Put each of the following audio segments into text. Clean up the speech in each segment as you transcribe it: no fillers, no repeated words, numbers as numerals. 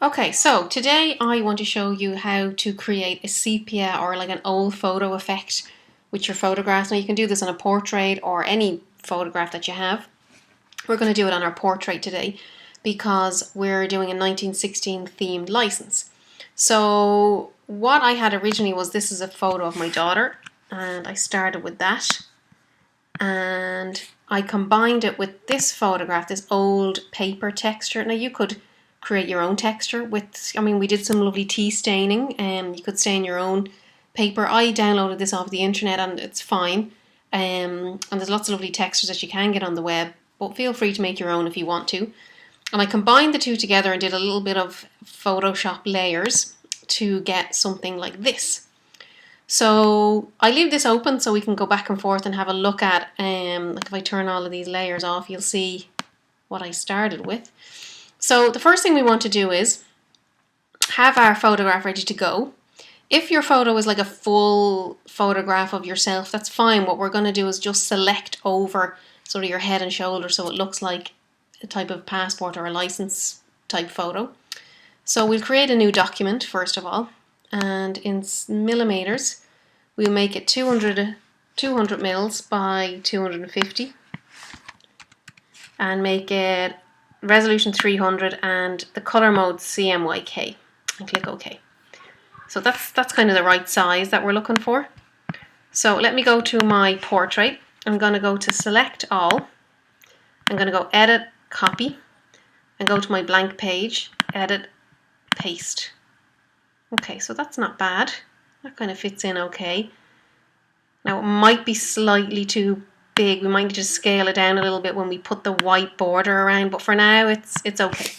Okay, so today I want to show you how to create a sepia or like an old photo effect with your photographs. Now you can do this on a portrait or any photograph that you have. We're going to do it on our portrait today because we're doing a 1916 themed license. So what I had originally was this is a photo of my daughter, and I started with that and I combined it with this photograph, this old paper texture. Now you could create your own texture with, we did some lovely tea staining, and you could stain your own paper. I downloaded this off the internet and it's fine. And there's lots of lovely textures that you can get on the web, but feel free to make your own if you want to. And I combined the two together and did a little bit of Photoshop layers to get something like this. So I leave this open so we can go back and forth and have a look at, like if I turn all of these layers off, you'll see what I started with. So the first thing we want to do is have our photograph ready to go. If your photo is like a full photograph of yourself, that's fine. What we're going to do is just select over sort of your head and shoulders so it looks like a type of passport or a license type photo. So we'll create a new document first of all, and in millimeters we'll make it 200 mils by 250 and make it resolution 300 and the color mode CMYK, and click OK. So that's kind of the right size that we're looking for. So let me go to my portrait. I'm going to go to select all. I'm going to go edit, copy, and go to my blank page, edit, paste. Okay, so that's not bad. That kind of fits in okay. Now it might be slightly too big. We might need to scale it down a little bit when we put the white border around, but for now it's okay.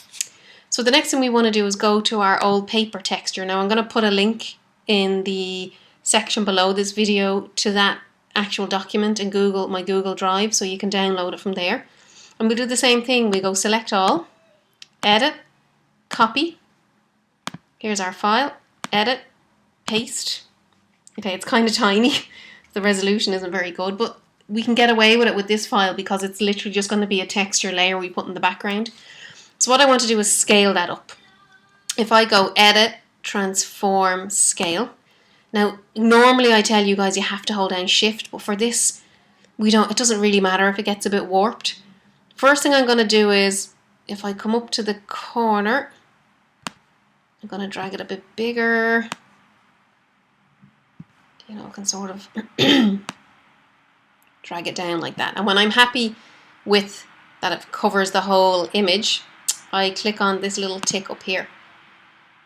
So the next thing we want to do is go to our old paper texture. Now I'm going to put a link in the section below this video to that actual document in my Google Drive, so you can download it from there. And we do the same thing. We go select all, edit, copy. Here's our file, edit, paste. Okay, it's kind of tiny. The resolution isn't very good, but we can get away with it with this file because it's literally just going to be a texture layer we put in the background. So what I want to do is scale that up. If I go edit, transform, scale. Now normally I tell you guys you have to hold down shift, but for this it doesn't really matter if it gets a bit warped. First thing I'm going to do is, if I come up to the corner, I'm going to drag it a bit bigger. I can sort of drag it down like that. And when I'm happy with that it covers the whole image, I click on this little tick up here.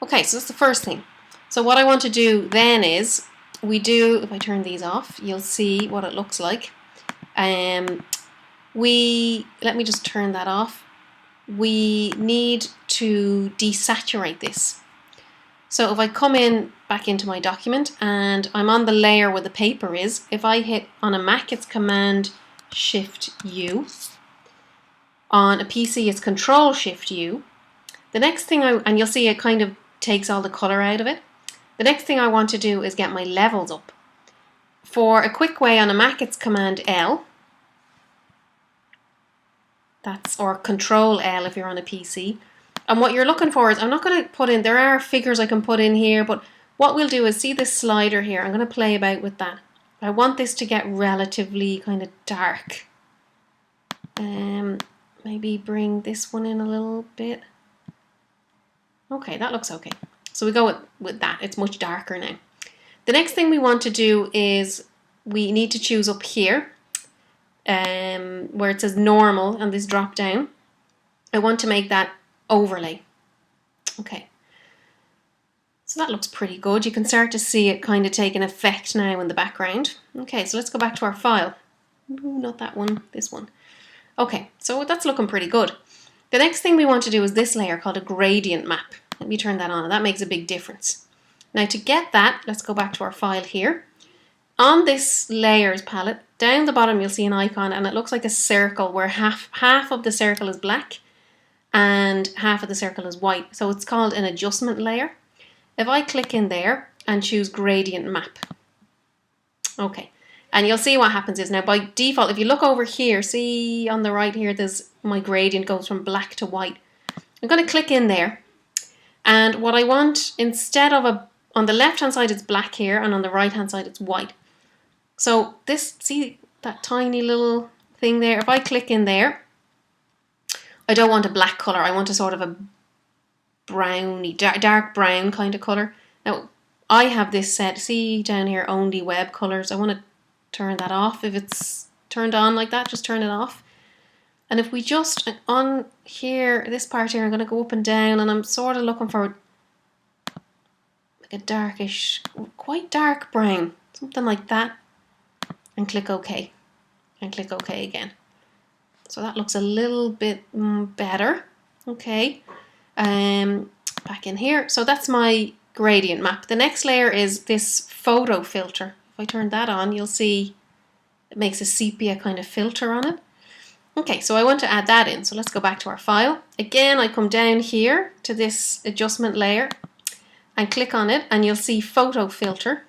Okay, so that's the first thing. So what I want to do then is, if I turn these off, you'll see what it looks like. Let me just turn that off. We need to desaturate this. So if I come back into my document and I'm on the layer where the paper is, if I hit on a Mac it's Command Shift U, on a PC it's Control Shift U. The next thing and you'll see it kind of takes all the color out of it. The next thing I want to do is get my levels up. For a quick way, on a Mac it's Command L. Or Control L if you're on a PC. And what you're looking for is, I'm not going to put in, there are figures I can put in here, but what we'll do is, see this slider here, I'm going to play about with that. I want this to get relatively kind of dark. Maybe bring this one in a little bit. Okay, that looks okay. So we go with that, it's much darker now. The next thing we want to do is, we need to choose up here, where it says normal and this drop down. I want to make that overlay. Okay, so that looks pretty good. You can start to see it kind of take an effect now in the background. Okay, so let's go back to our file. Ooh, not that one, this one. Okay, so that's looking pretty good. The next thing we want to do is this layer called a gradient map. Let me turn that on, and that makes a big difference. Now to get that, let's go back to our file here. On this layers palette, down the bottom you'll see an icon, and it looks like a circle where half of the circle is black and half of the circle is white. So it's called an adjustment layer. If I click in there and choose gradient map, okay, and you'll see what happens is, now by default, if you look over here, see on the right here, my gradient goes from black to white. I'm going to click in there, And what I want, instead of on the left hand side it's black here, and on the right hand side it's white. So this, see that tiny little thing there? If I click in there, I don't want a black colour, I want a sort of a browny, dark brown kind of colour. Now I have this set, see down here, only web colours. I want to turn that off. If it's turned on like that, just turn it off. And if we just, on here, this part here, I'm going to go up and down, and I'm sort of looking for like a darkish, quite dark brown, something like that, and click OK. And click OK again. So that looks a little bit better. Okay. Back in here. So that's my gradient map. The next layer is this photo filter. If I turn that on, you'll see it makes a sepia kind of filter on it. Okay, so I want to add that in. So let's go back to our file. Again, I come down here to this adjustment layer and click on it, and you'll see photo filter.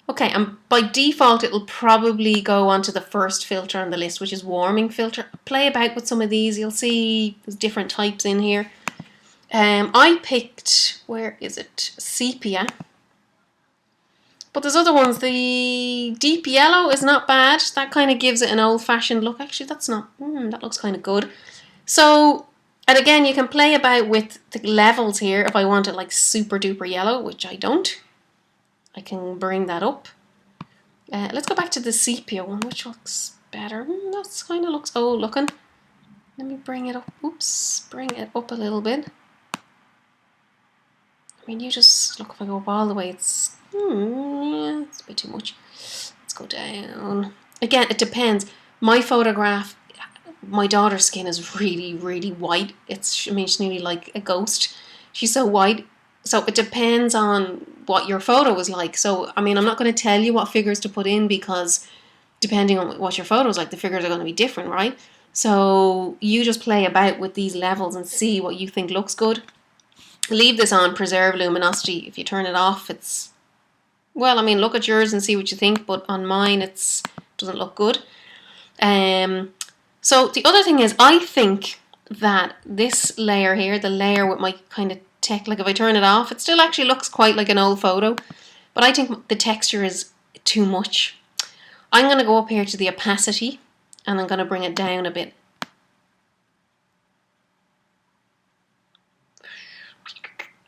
Okay, and by default it'll probably go onto the first filter on the list, which is warming filter. Play about with some of these. You'll see there's different types in here. I picked, where is it? Sepia. But there's other ones. The deep yellow is not bad. That kind of gives it an old-fashioned look. Actually, that's not, that looks kind of good. So, and again, you can play about with the levels here. If I want it like super duper yellow, which I don't, I can bring that up. Let's go back to the sepia one, which looks better. That kind of looks old looking. Let me bring it up. Oops, bring it up a little bit. I mean, you just look, if I go up all the way, it's yeah, it's a bit too much. Let's go down. Again, it depends. My photograph, my daughter's skin is really, really white. It's, I mean, she's nearly like a ghost. She's so white. So it depends on what your photo is like. So, I mean, I'm not going to tell you what figures to put in, because depending on what your photo is like, the figures are going to be different, right? So you just play about with these levels and see what you think looks good. Leave this on, preserve luminosity. If you turn it off, it's, well, I mean, look at yours and see what you think, but on mine it doesn't look good. So the other thing is, I think that this layer here, the layer with my kind of tech, like if I turn it off, it still actually looks quite like an old photo, but I think the texture is too much. I'm going to go up here to the opacity, and I'm going to bring it down a bit.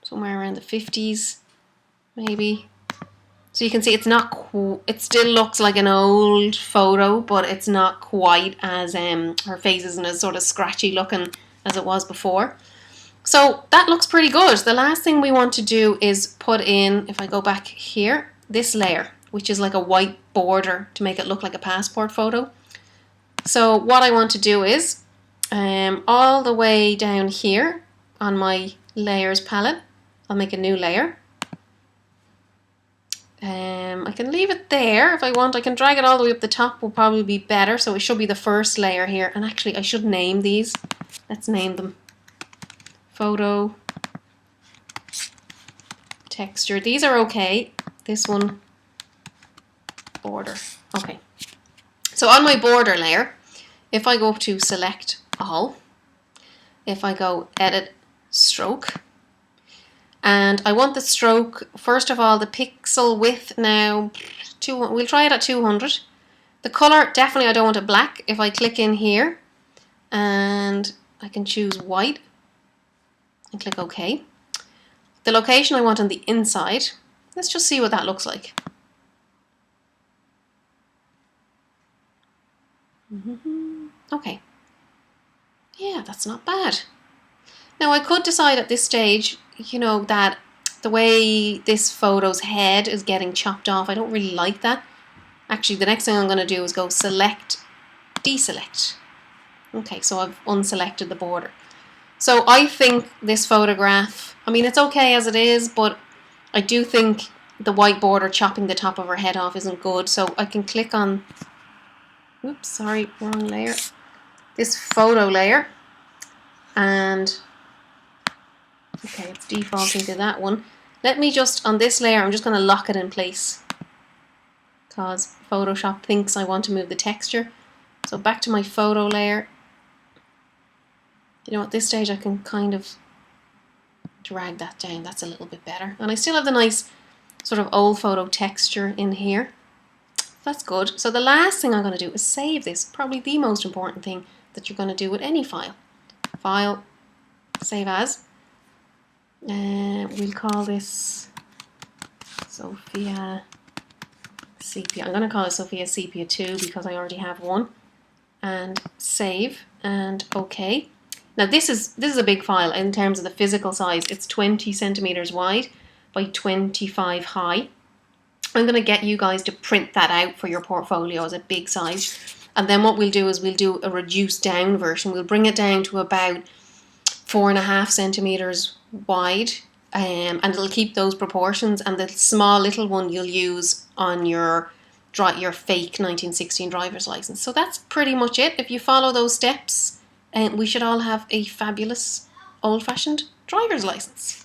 Somewhere around the 50s, maybe. So you can see it's not, it still looks like an old photo, but it's not quite as, her face isn't as sort of scratchy looking as it was before. So that looks pretty good. The last thing we want to do is put in, if I go back here, this layer, which is like a white border to make it look like a passport photo. So what I want to do is, all the way down here on my layers palette, I'll make a new layer. I can leave it there if I want. I can drag it all the way up the top, will probably be better. So it should be the first layer here. And actually I should name these. Let's name them. Photo, texture. These are okay. This one, border. Okay. So on my border layer, if I go up to select all, if I go edit stroke, and I want the stroke, first of all, the pixel width now, we'll try it at 200. The color, definitely I don't want it black. If I click in here, and I can choose white, and click OK. The location I want on the inside, let's just see what that looks like. Okay. Yeah, that's not bad. Now I could decide at this stage, you know, that the way this photo's head is getting chopped off, I don't really like that. Actually, the next thing I'm going to do is go select, deselect. Okay, so I've unselected the border. So I think this photograph, I mean, it's okay as it is, but I do think the white border chopping the top of her head off isn't good. So I can click on, oops, sorry, wrong layer, this photo layer, and okay, it's defaulting to that one. Let me just, on this layer, I'm just going to lock it in place because Photoshop thinks I want to move the texture. So back to my photo layer. You know, at this stage I can kind of drag that down. That's a little bit better. And I still have the nice sort of old photo texture in here. That's good. So the last thing I'm going to do is save this. Probably the most important thing that you're going to do with any file. File, save as. We'll call this Sophia Sepia. I'm going to call it Sophia Sepia 2 because I already have one. And save and OK. Now this is a big file in terms of the physical size. It's 20 centimeters wide by 25 high. I'm going to get you guys to print that out for your portfolio as a big size. And then what we'll do is we'll do a reduced down version. We'll bring it down to about 4.5 centimeters wide, and it'll keep those proportions. And the small little one you'll use on your fake 1916 driver's license. So that's pretty much it. If you follow those steps, we should all have a fabulous old-fashioned driver's license.